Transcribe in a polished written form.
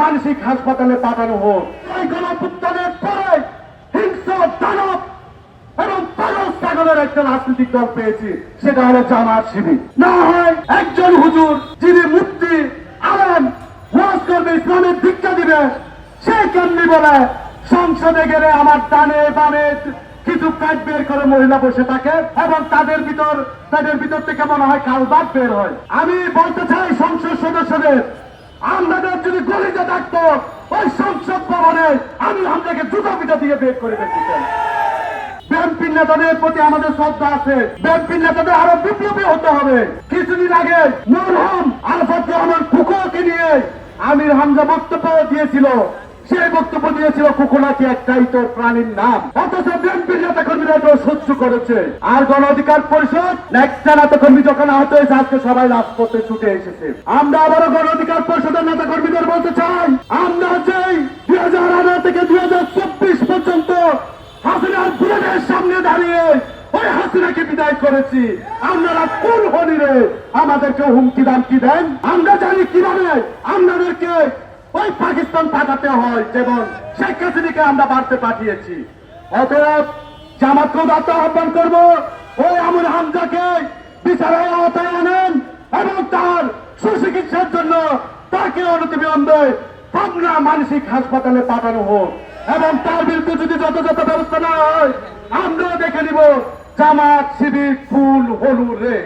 মানসিক হাসপাতালে পাঠানো হোক। এই গণঅভ্যুত্থানের পরে হিংস্র দানব এবং পাগল ছাগলের একটা রাজনৈতিক দল পেয়েছি, সেটা হলো জামাত শিবির। না হয় একজন হুজুর যিনি মুফতি আলেম ওয়াজ করবে, ইসলামের দীক্ষা দিবে, সে কেমনি বলে সংসদে গেলে আমার ডানে বামে কিছু পেট বের করে মহিলা বসে থাকে এবং তাদের ভিতর থেকে মনে হয় কালবাট বের হয়। আমি বলতে চাই সংসদ সদস্যদের, আমাদের যদি গলিতে থাকতো ওই সংসদ ভবনে আমি আমাদেরকে জুতা পিটা দিয়ে বের করে দিতেন। বিএনপির নেতাদের প্রতি আমাদের শ্রদ্ধা আছে, বিএনপির নেতাদের আরো বিপ্লবী হতে হবে। কিছুদিন আগে মরহুম আলফাত রহমান কুকুরকে নিয়ে আমির হামজা বক্তব্য দিয়েছিল, সেই বক্তব্য দিয়েছিল কুকুর নাকি একটাই তোর প্রাণীর নাম, অথচ বিএনপির নেতা কর্মীরা তো সহ্য করেছে। আর গণ অধিকার পরিষদ একটা নেতা কর্মী যখন আহত হয়েছে আজকে সবাই রাজপথে ছুটে এসেছে। আমরা আবারও গণ অধিকার পরিষদের নেতা কর্মীদের বলতে চাই, আমরা যেই 2018 থেকে 2024 পর্যন্ত হাসিনার বুলেটের সামনে দাঁড়িয়ে ওই হাসিনাকে বিদায় করেছি, আপনারা কোন হনিরে আমাদেরকে হুমকি দামকি দেন? আমরা জানি কিভাবে আপনাদেরকে ওই পাকিস্তান পাঠাতে হয়, যেমন শেখ হাসিনাকে আমরা বাড়তে পাঠিয়েছি। অতএব জামাতকে আহ্বান করব, ওই আমির হামজাকে বিচারের আওতায় আনেন এবং তার সুচিকিৎসার জন্য তাকে অনতিবিলম্বে পাবনা মানসিক হাসপাতালে পাঠানো হোক এবং তার বিরুদ্ধে যদি যথাযথ ব্যবস্থা না হয় আমরা দেখে নিব জামাত শিবির ফুল হলুদ রে।